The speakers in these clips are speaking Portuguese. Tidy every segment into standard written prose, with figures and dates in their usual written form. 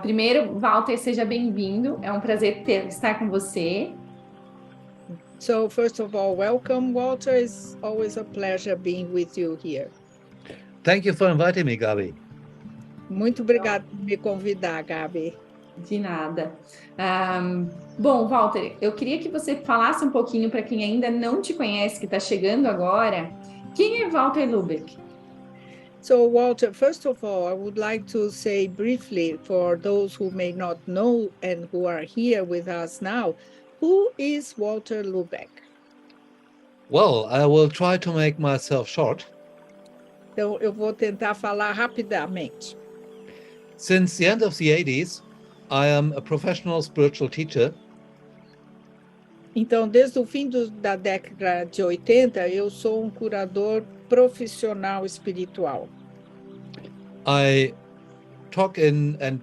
Primeiro, Walter, seja bem-vindo. É um prazer estar com você. So first of all, welcome, Walter. It's always a pleasure being with you here. Thank you for inviting me, Gabi. Muito obrigada por me convidar, Gabi. De nada. Bom, Walter, eu queria que você falasse um pouquinho para quem ainda não te conhece, que está chegando agora. Quem é Walter Lübeck? So, Walter, first of all, I would like to say briefly for those who may not know and who are here with us now, who is Walter Lübeck? Well, I will try to make myself short. Então, eu vou tentar falar rapidamente. Since the end of the 80s, I am a professional spiritual teacher. Então, desde o fim da década de 80, eu sou um curador profissional espiritual. I talk in and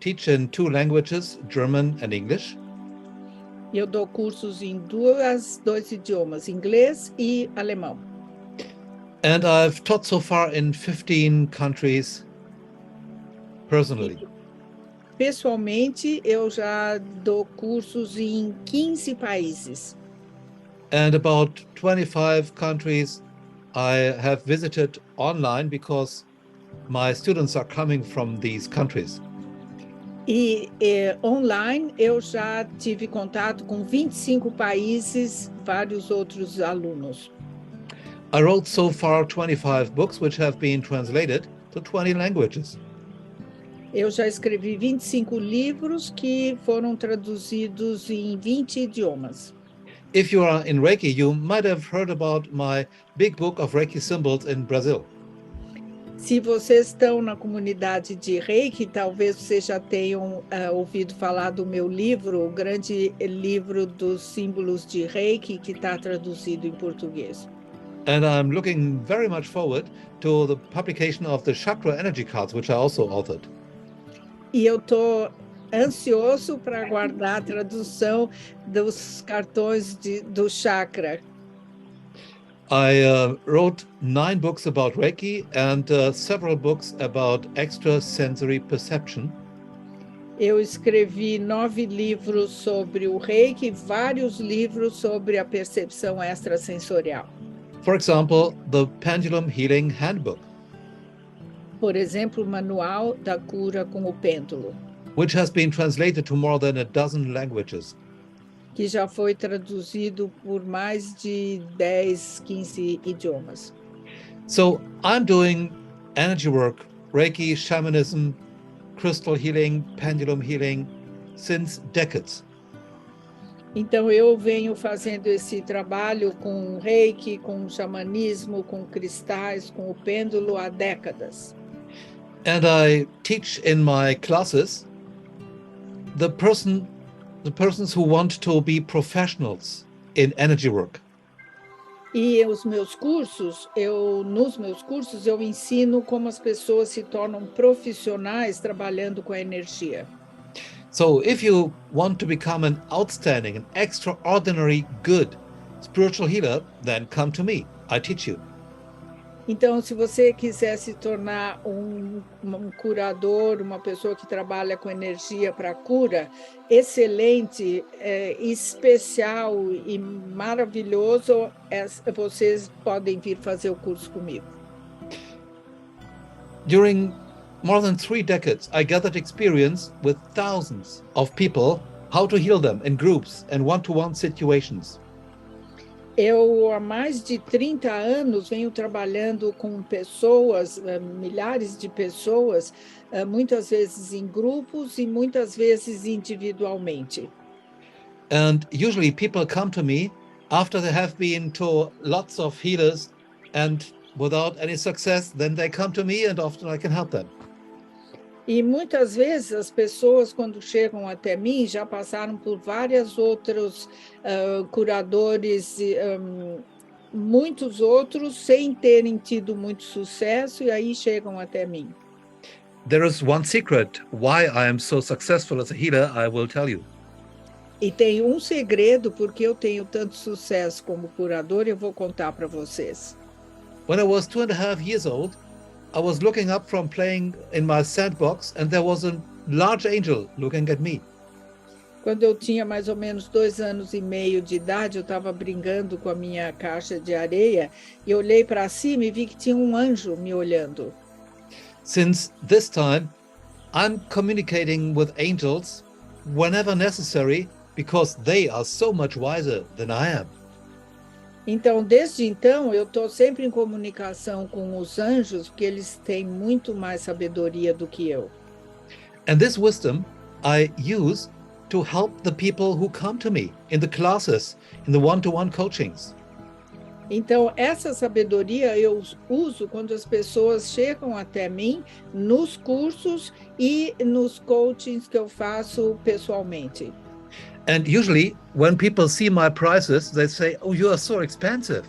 teach in two languages, German and English. Eu dou cursos em dois idiomas, inglês e alemão. And I've taught so far in 15 countries personally. Pessoalmente, eu já dou cursos em 15 países. And about 25 countries I have visited online because my students are coming from these countries. E online, eu já tive contato com 25 países, vários outros alunos. I wrote so far 25 books which have been translated to 20 languages. Eu já escrevi 25 livros que foram traduzidos em 20 idiomas. If you are in Reiki, you might have heard about my big book of Reiki symbols in Brazil. Se vocês estão na comunidade de Reiki, talvez vocês já tenham ouvido falar do meu livro, o grande livro dos símbolos de Reiki, que está traduzido em português. And I'm looking very much forward to the publication of the chakra energy cards, which I also authored. E eu estou ansioso para aguardar a tradução dos cartões do chakra. I wrote 9 books about Reiki and several books about extrasensory perception. Eu escrevi 9 livros sobre o Reiki, vários livros sobre a percepção extrasensorial. For example, the Pendulum Healing Handbook, Por exemplo, o Manual da Cura com o Pêndulo, which has been translated to more than a dozen languages. que já foi traduzido por mais de 10, 15 idiomas. So I'm doing energy work, Reiki, shamanism, crystal healing, pendulum healing since decades. Então, eu venho fazendo esse trabalho com Reiki, com xamanismo, com cristais, com o pêndulo há décadas. And I teach in my classes the persons who want to be professionals in energy work. E nos meus cursos, eu ensino como as pessoas se tornam profissionais trabalhando com a energia. So if you want to become an outstanding, an extraordinary good spiritual healer, then come to me. I teach you. Então, se você quiser se tornar um curador, uma pessoa que trabalha com energia para cura, excelente, especial e maravilhoso, vocês podem vir fazer o curso comigo. During more than 3 decades, I gathered experience with thousands of people, how to heal them in groups and one-to-one situations. Eu, há mais de 30 anos, venho trabalhando com pessoas, milhares de pessoas, muitas vezes em grupos e muitas vezes individualmente. And usually people come to me after they have been to lots of healers and without any success, then they come to me and often I can help them. E muitas vezes as pessoas, quando chegam até mim, já passaram por vários outros curadores, muitos outros, sem terem tido muito sucesso, e aí chegam até mim. There is one secret why I am so successful as a healer, I will tell you. E tem um segredo porque eu tenho tanto sucesso como curador, eu vou contar para vocês. When I was 2.5 years old, I was looking up from playing in my sandbox and there was a large angel looking at me. Quando eu tinha mais ou menos 2 anos e meio de idade, eu estava brincando com a minha caixa de areia e olhei para cima e vi que tinha um anjo me olhando. Since this time, I'm communicating with angels whenever necessary because they are so much wiser than I am. Então, desde então, eu estou sempre em comunicação com os anjos, porque eles têm muito mais sabedoria do que eu. And this wisdom I use to help the people who come to me in the classes, in the one-to-one coachings. Então, essa sabedoria eu uso quando as pessoas chegam até mim nos cursos e nos coachings que eu faço pessoalmente. And usually when people see my prices, they say, "Oh, you are so expensive."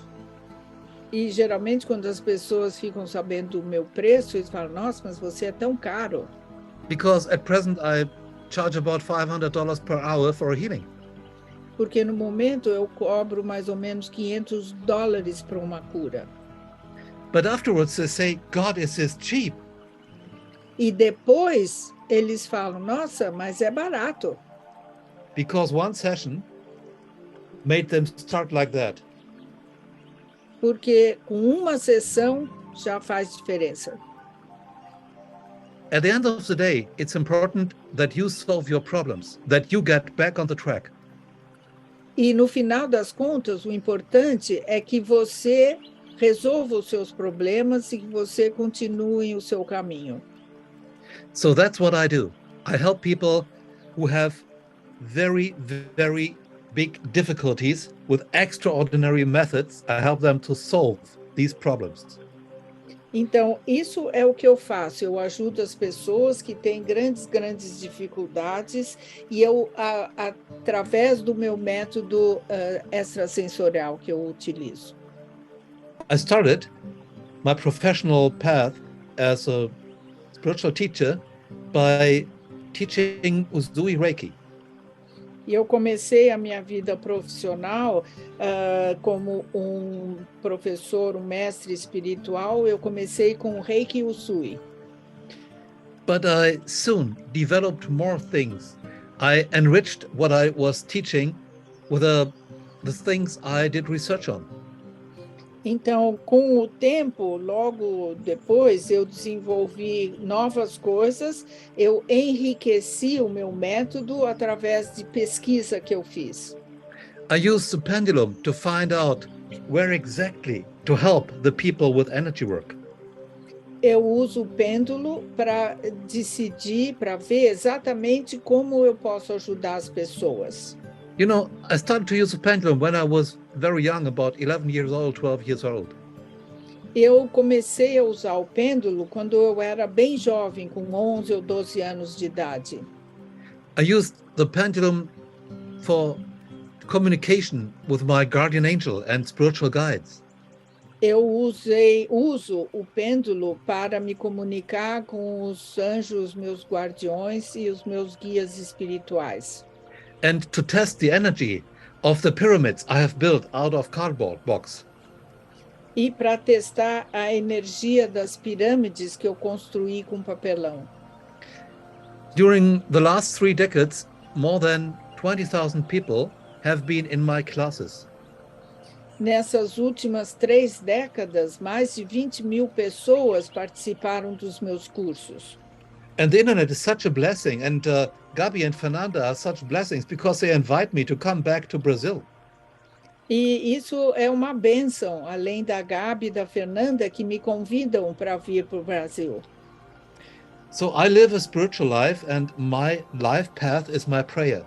E geralmente quando as pessoas ficam sabendo do meu preço, eles falam: "Nossa, mas você é tão caro." Because at present I charge about $500 per hour for a healing. Porque no momento eu cobro mais ou menos $500 para uma cura. But afterwards they say, "God, is this cheap?" E depois eles falam: "Nossa, mas é barato." Because one session made them start like that. Porque com uma sessão já faz diferença. At the end of the day, it's important that you solve your problems, that you get back on the track. E no final das contas, o importante é que você resolva os seus problemas e que você continue o seu caminho. So that's what I do. I help people who have very, very big difficulties with extraordinary methods. I help them to solve these problems. Então, isso é o que eu faço. Eu ajudo as pessoas que têm grandes dificuldades e eu, através do meu método extrasensorial que eu utilizo. I started my professional path as a spiritual teacher by teaching Uzui Reiki. E eu comecei a minha vida profissional como um professor, um mestre espiritual. Eu comecei com o Reiki Usui. But I soon developed more things. I enriched what I was teaching with the things I did research on. Então, com o tempo, logo depois, eu desenvolvi novas coisas, eu enriqueci o meu método através de pesquisa que eu fiz. I used the pendulum to find out where exactly to help the people with energy work. Eu uso o pêndulo para decidir, para ver exatamente como eu posso ajudar as pessoas. You know, I started to use the pendulum when I was very young, about 11 years old, 12 years old. Eu comecei a usar o pêndulo quando eu era bem jovem, com 11 ou 12 anos de idade. I used the pendulum for communication with my guardian angel and spiritual guides. Eu uso o pêndulo para me comunicar com os anjos, meus guardiões e os meus guias espirituais. And to test the energy of the pyramids I have built out of cardboard box. E para testar a energia das pirâmides que eu construí com papelão. During the last 3 decades, more than 20,000 people have been in my classes. Nessas últimas 3 décadas, mais de 20.000 pessoas participaram dos meus cursos. And the internet is such a blessing, and Gabi and Fernanda are such blessings because they invite me to come back to Brazil. E isso é uma bênção, além da Gabi e da Fernanda, que me convidam para vir para o Brasil. So I live a spiritual life, and my life path is my prayer.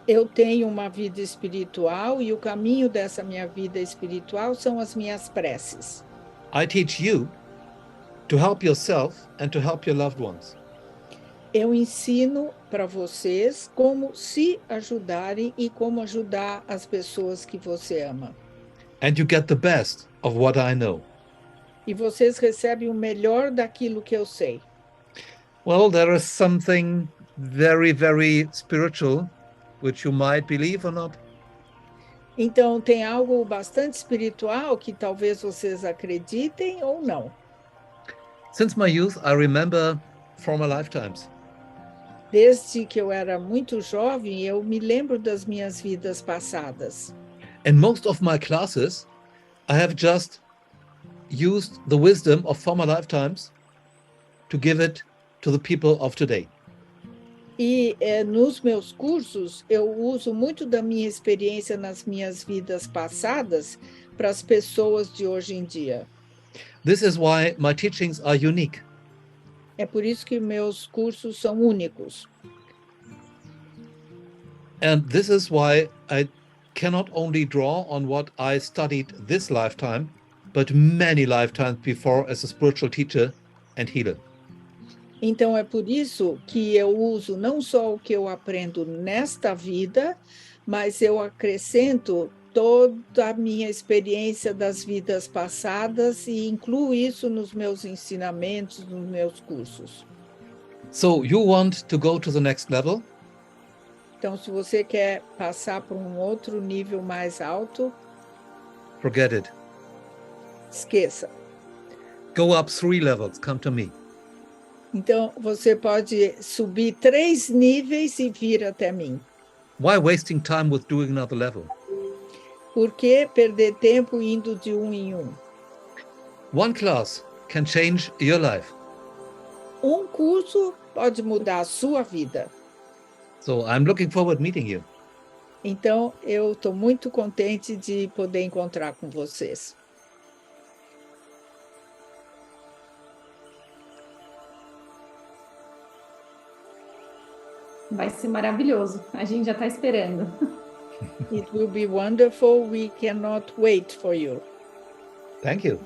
Eu tenho uma vida espiritual e o caminho dessa minha vida espiritual são as minhas preces. I teach you to help yourself and to help your loved ones. Eu ensino para vocês como se ajudarem e como ajudar as pessoas que você ama. And you get the best of what I know. E vocês recebem o melhor daquilo que eu sei. Well, there is something very, very spiritual, which you might believe or not. Então, tem algo bastante espiritual que talvez vocês acreditem ou não. Since my youth, I remember former lifetimes. Desde que eu era muito jovem, eu me lembro das minhas vidas passadas. In most of my classes, I have just used the wisdom of former lifetimes to give it to the people of today. E nos meus cursos, eu uso muito da minha experiência nas minhas vidas passadas para as pessoas de hoje em dia. This is why my teachings are unique. É por isso que meus cursos são únicos. And this is why I cannot only draw on what I studied this lifetime, but many lifetimes before as a spiritual teacher and healer. Então, é por isso que eu uso não só o que eu aprendo nesta vida, mas eu acrescento toda a minha experiência das vidas passadas e incluo isso nos meus ensinamentos, nos meus cursos. So you want to go to the next level? Então, se você quer passar para um outro nível mais alto, Forget it. esqueça. Go up 3 levels, come to me. Então, você pode subir 3 níveis e vir até mim. Why wasting time with doing another level? Por que perder tempo indo de um em um? One class can change your life. Um curso pode mudar a sua vida. So I'm looking forward to meeting you. Então, eu estou muito contente de poder encontrar com vocês. Vai ser maravilhoso. A gente já está esperando. It will be wonderful. We cannot wait for you. Thank you.